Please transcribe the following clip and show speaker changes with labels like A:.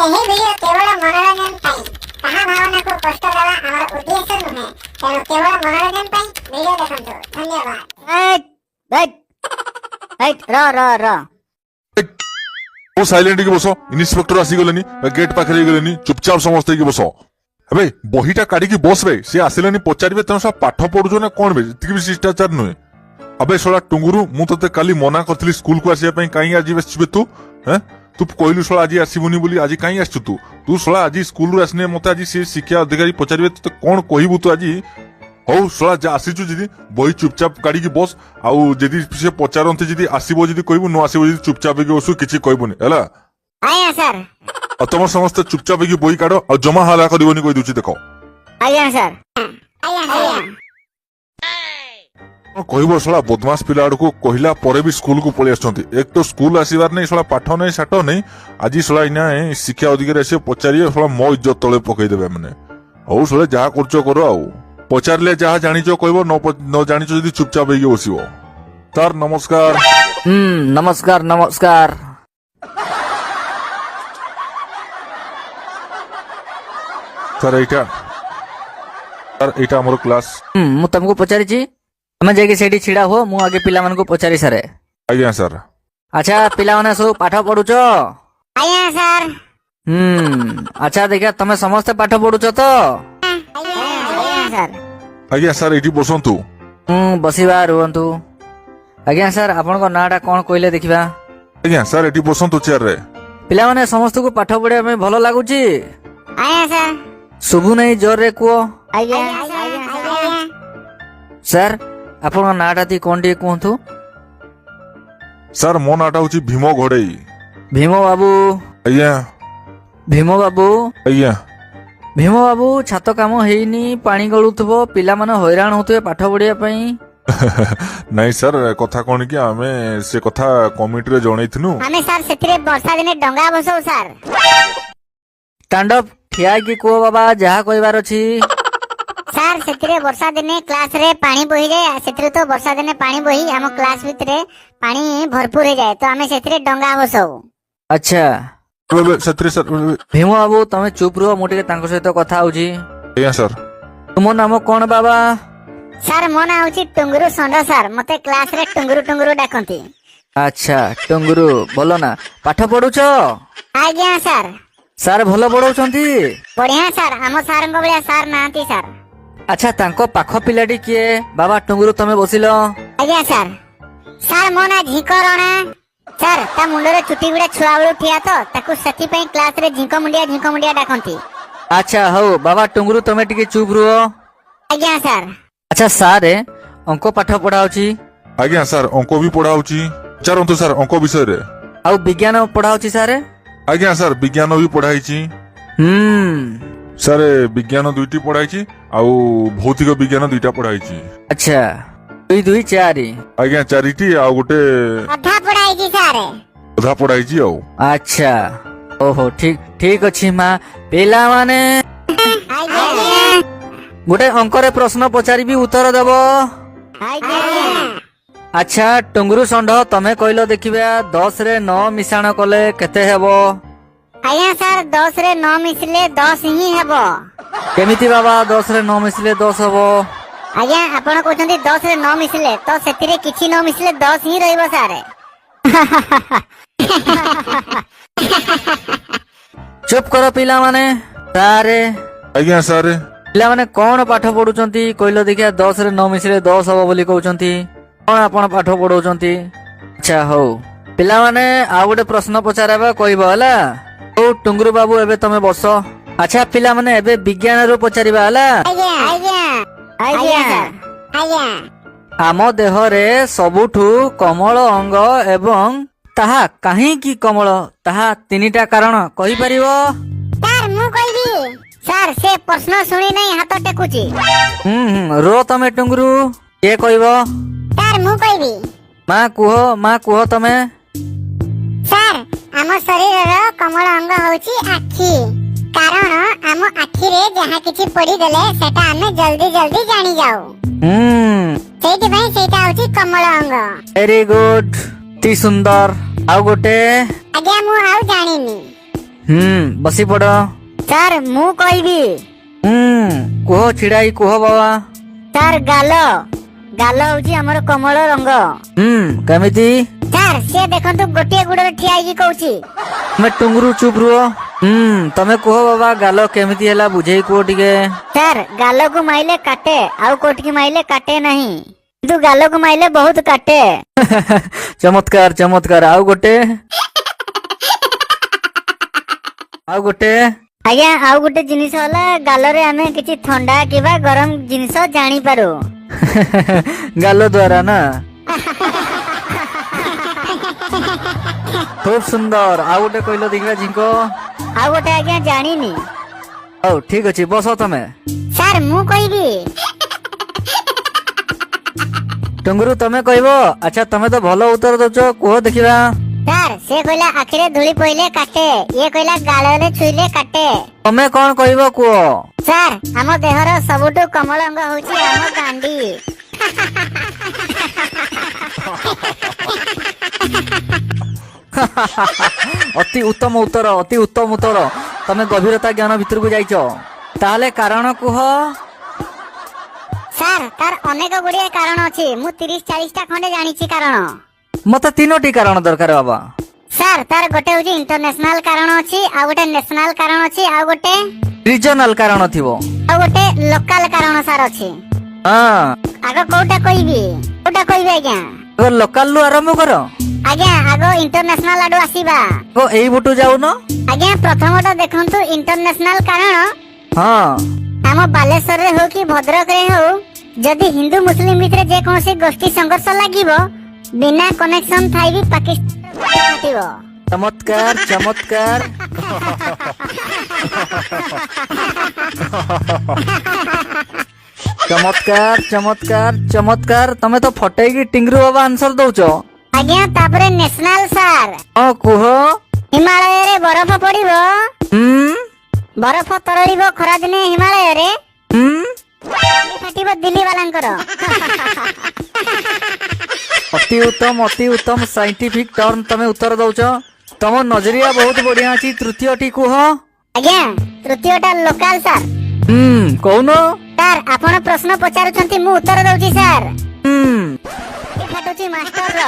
A: ଏହି ଭିଡିଓ କେବଳ ମନୋରଞ୍ଜନ ପାଇଁ କାହା ଭାବନାକୁ କଷ୍ଟ ଦେବା ଆମର ଉଦ୍ଦେଶ୍ୟ ନୁହେଁ। ତେଣୁ କେବଳ ମନୋରଞ୍ଜନ ପାଇଁ ଭିଡିଓ ଦେଖନ୍ତୁ। ଧନ୍ୟବାଦ।
B: वो साइलेंट की बस इन्स्पेक्टर आसीगले गेट पाखे गले चुपचाप समझते की बस हे बहीटा काढ़ी बस बे सी आसिले पचारे तुम सब पाठ पढ़ुच ना कौन बे जी भी शिष्टाचार नुहे। अबे शला टुंगुरु मु ते काली मना करथली स्कूल को आसिया पई काई आज बे तू हैं तू कहलु शला आज आसीबुनी बोली आज काई आछू तू तू शला आज स्कूल रु आसने मते आज से शिक्षा अधिकारी पचारे तू कौन कहबू तू आज हौ शला जा आसीचु जी बही चुपचाप काढ़ी बस आउ जदि से पचारते जी आसब जी कहबू न आसब जी चुपचाप बसु किसी कहबुनी है
A: आया सर
B: तुम समस्त चुपचाप बही काढ़ और जमा हाला करनी कही दूची देख
A: आया सर आया
B: कहब शला बदमाश पिला आड़को कहला पर भी स्कूल को पलि आसुंती। एक तो स्कूल आसबार नहीं शला पाठ नहीं साठ नहीं आज शला इना शिक्षा अधिकारी आस पचारे शला मो इज्जत तले पकईदेवे मैंने हौ शला जहाँ कर कर आउ पचारे जहाँ जानिच कह न जानिच जदि चुपचाप बस तार नमस्कार।
C: नमस्कार नमस्कार।
B: सर एटा हमर क्लास
C: मु तुमको पचारिची तमे जाके सेठी छिड़ा हो मु आगे पिला मन को पचारि सारे।
B: आज्ञा सर।
C: अच्छा पिला माने सब पाठ पढुछ?
A: आया सर।
C: अच्छा देखा तमे समस्त पाठ पढुछ तो?
A: आया सर।
B: आज्ञा सर एठी बसंतु।
C: बसिबा रुहंतु। आज्ञा सर आपन को नाटा कोन कहले देखिबा?
B: आज्ञा सर एठी बसंतु चेयर रे।
C: पिला माने समस्त को पाठ पढिया में भलो लागुची?
A: आया सर।
C: सुबु नहीं जोर रे कुओ।
A: आया
C: सर आपन नाटा ती कोन टी कहंतु?
B: सर मो नाटा होची भीमो घोड़ई।
C: भीमो बाबू।
B: आज्ञा।
C: भीमो बाबू।
B: आज्ञा।
C: भीमो बाबू छात काम हेनी पानी गलुथबो पिला माने हैरान होतबे पाठ पढिया पई।
B: नहीं सर कथा कोन कि आमे से कथा कमिटी रे जणैथिनु।
A: हमें सर सेथिरे वर्षा दिने डंगा बसौ सर।
C: तांडव ठिया की को बाबा जहा कहबार अछि।
A: सर सेथिरे वर्षा दिने क्लास रे पानी बही जाए सेथिरे तो वर्षा दिने पानी बही हम क्लास भितरे पानी भरपूर हो जाए तो हमें सेथिरे डंगा बसौ।
C: अच्छा
B: सत्री सर।
C: भीमो बाबू तमे चुप रहो मोटे तांको सहित कथा होजी।
B: आज्ञा सर।
C: तुमो नाम कोन बाबा?
A: सर मो ना होची टुंगुरु संडो सर मते क्लास रे टुंगुरु टुंगुरु डाकंती।
C: अच्छा टंगुरु बोलो ना पाठ पढुछ?
A: आज्ञा सर।
C: सर भलो पढौछंती?
A: बढ़िया सर हम सर को बलिया सर नांती सर।
C: अच्छा तांको पाख पिलाडी किए बाबा टंगुरु तमे बसिलो?
A: आज्ञा सर। सर मो ना झिको राणा सर ता मुंडे रे चुटी गुडा छुआ बळु ठिया तो ताकू सेति पई क्लास रे झिको मुंडिया डाकंती।
C: अच्छा हो बाबा टंगुरु तमे टिके चुप रहो।
A: आज्ञा सर।
C: अच्छा सारे अंक पाठ पढाउची?
B: आज्ञा सर अंक भी पढ़ाउची। चारंतु सर अंक विषय रे।
C: आउ विज्ञान पढाउची सारे?
B: आज्ञा सर विज्ञान भी पढ़ाईची। सर विज्ञान दुईटी पढ़ाईची आउ भौतिक विज्ञान दुईटा पढ़ाईची।
C: अच्छा दुई दुई चारि।
B: आज्ञा चारिटी आ गोटे
A: अधा पढ़ाईची सर।
B: अधा पढ़ाईची आउ।
C: अच्छा ओहो ठीक ठीक अछि मां पेला माने
A: आज्ञा।
C: गोटे अंकरे प्रश्न पचारिबी उत्तर देबो।
A: आज्ञा।
C: अच्छा टंगुरु षंढ तमे कहलो देखिबा 10 रे 9 मिसाण कले केते हेबो?
A: आज्ञा सर 10 रे 9 मिसले 10 ही हेबो।
C: केमिति बाबा 10 रे 9 मिसले 10 हेबो?
A: आज्ञा आपण कहउछंती 10 रे 9 मिसले तो सेतिरे किछि 9 मिसले 10 ही रहइबो सर।
C: चुप करो पिला माने। सारे
B: आज्ञा सर।
C: पिला माने कोन पाठ पढुचंती कहलो देखिया 10 रे 9 मिसले 10 हेबो बोली कहउचंती कोन आपण पाठ पढौचंती? अच्छा हो पिला माने आ गोटे प्रश्न पचाराबा कहबो हला। ओ टुंगुरु बाबू एबे तमे बसो। अच्छा पिला माने एबे विज्ञान रो पचारिबा हला।
A: आज्ञा आज्ञा आज्ञा सर। आज्ञा।
C: आम देह रे सबुठु कमल अंग एवं ताहा काहे की कमल ताहा तीनिटा कारण कहि परिबो?
A: सर मु कहबी। सर से प्रश्न सुनी नहीं हाथ टेकुची।
C: रो तमे टुंगुरु के कहबो?
A: सर मु कहबी।
C: मां कुहो तमे।
A: सर आम शरीर रो कमल अंग होची आखी कारण आम आखी रे जहा किछि पड़ी देले सेटा हमें जल्दी जल्दी जानी जाऊ। सेठी भाई सेटा होची कमल अंग।
C: वेरी गुड ती सुंदर। आउ गोटे
A: आज्ञा मु आउ जानिनी।
C: बसी पड़।
A: ସାର୍ ମୁଁ କହିବି।
C: କୁହ ଛିଡାଇ କୁହ ବାବା।
A: ସାର୍ ଗାଲ ହଉଛି ଆମର କମଳ ରଙ୍ଗ।
C: କେମିତି?
A: ସାର୍ ସେ ଦେଖନ୍ତୁ ଗୋଟିଏ ଗୋଡରେ ଠିଆ ହେଇକି କହୁଛି।
C: ତମେ ଟୁଙ୍ଗୁରୁ ଚୁପ୍ ରୁହ। ତମେ କୁହ ବାବା ଗାଲ କେମିତି ହେଲା ବୁଝେଇ କୁହ ଟିକେ।
A: ସାର୍ ଗାଲକୁ ମାଇଲେ କାଟେ ଆଉ କୋଉଠିକି ମାଇଲେ କାଟେ ନାହିଁ, କିନ୍ତୁ ଗାଲକୁ ମାଇଲେ ବହୁତ କାଟେ।
C: ଚମତ୍କାର ଚମତ୍କାର। ଆଉ ଗୋଟେ ଆଉ ଗୋଟେ।
A: ଆଜ୍ଞା ଆଉ ଗୋଟେ ଜିନିଷ ହେଲା ଗାଲରେ ଆମେ କିଛି ଥଣ୍ଡା କିମ୍ବା ଗରମ ଜିନିଷ ଜାଣିପାରୁ।
C: ଗାଲ ଦ୍ଵାରା ନା। ଖୁବ ସୁନ୍ଦର। ଆଉ ଗୋଟେ କହିଲ ଦେଖିବା ଝିଙ୍କ।
A: ଆଉ ଗୋଟେ ଆଜ୍ଞା ଜାଣିନି।
C: ହଉ ଠିକ ଅଛି ବସ ତମେ।
A: ସାର୍ ମୁଁ କହିବି।
C: ଟୁଙ୍ଗୁରୁ ତମେ କହିବ। ଆଚ୍ଛା ତମେ ତ ଭଲ ଉତ୍ତର ଦଉଛ କୁହ ଦେଖିବା।
A: ସାର୍ ସେ କହିଲା ଆଖିରେ ଧୂଳି ପଇଲେ କାଟେ, ଇଏ କହିଲା ଗାଳରେ ଛୁଇଲେ କାଟେ।
C: ତମେ କଣ କହିବ କୁହ।
A: ସାର୍ ଆମ ଦେହର ସବୁଠୁ କମଳ ଅଙ୍ଗ ହଉଛି ଆମ ଗାଣ୍ଡି।
C: ଅତି ଉତ୍ତମ ଉତ୍ତର ଅତି ଉତ୍ତମ ଉତ୍ତର। ତମେ ଗଭୀରତା ଜ୍ଞାନ ଭିତରକୁ ଯାଇଛ। ତାହେଲେ କାରଣ କୁହ।
A: ସାର୍ ତାର ଅନେକ ଗୁଡିଏ କାରଣ ଅଛି, ମୁଁ 30-40ଟା ଖଣ୍ଡେ ଜାଣିଛି କାରଣ।
C: ମତେ 3ଟି କାରଣ ଦରକାର ବାବା।
A: ସାର୍ ତାର ଗୋଟେ ହଉଛି ଇଣ୍ଟରନ୍ୟାସନାଲ କାରଣ ଅଛି, ଆଉ ଗୋଟେ ନ୍ୟାସନାଲ କାରଣ ଅଛି, ଆଉ ଗୋଟେ
C: ରିଜନାଲ କାରଣ ଥିବ।
A: ଲୋକାଲ କାରଣ ସାର୍ ଅଛି।
C: ହଁ
A: ଆଗ କୋଉଟା କହିବି ଆଜ୍ଞା?
C: ଲୋକାଲ ରୁ ଆରମ୍ଭ କର।
A: ଆଜ୍ଞା ଆଗ ଇଣ୍ଟରନ୍ୟାସନାଲ ଆଡୁ ଆସିବା।
C: ଏଇ ବୁଟୁ ଯାଉନ।
A: ଆଜ୍ଞା ପ୍ରଥମଟା ଦେଖନ୍ତୁ ଇଣ୍ଟରନ୍ୟାସନାଲ କାରଣ।
C: ହଁ
A: ଆମ ବାଲେଶ୍ୱରରେ ହଉ କି ଭଦ୍ରକରେ ହଉ, ଯଦି ହିନ୍ଦୁ ମୁସଲିମ ଭିତରେ ଯେକୌଣସି ଗୋଷ୍ଠୀ ସଂଘର୍ଷ ଲାଗିବ, ବିନା କନେକ୍ସନ ଥାଇ ବି ପାକିସ୍ତାନ।
C: ଚମତ୍କାର ଚମତ୍କାର। ଚମତ୍କାର ଚମତ୍କାର ଚମତ୍କାର। ତମେ ତ ଫଟେଇକି ଟିଙ୍ଗରୁ ବାବା ଆନ୍ସର ଦଉଛ।
A: ଆଜ୍ଞା ତାପରେ ନ୍ୟାସନାଲ ସାର୍।
C: ହଁ କୁହ।
A: ହିମାଳୟରେ ବରଫ ପଡିବ, ବରଫ ତରଳିବ ଖରାଦିନେ ହିମାଳୟରେ, ଫାଟିବ ଦିଲ୍ଲୀ ବାଲାଙ୍କର।
C: ଅତି ଉତ୍ତମ ସାଇଣ୍ଟିଫିକ ଟର୍ମ ତମେ ଉତ୍ତର ଦଉଛ। ତମ ନଜରିଆ ବହୁତ ବଢିଆ ଅଛି। ତୃତୀୟଟି କୁହ।
A: ଆଜ୍ଞା ତୃତୀୟଟା ଲୋକାଲ ସାର୍।
C: କହୁନ।
A: ସାର୍ ଆପଣ ପ୍ରଶ୍ନ ପଚାରୁଛନ୍ତି, ମୁଁ ଉତ୍ତର ଦଉଛି ସାର୍। ଫାଟୁଛି ମାଷ୍ଟର।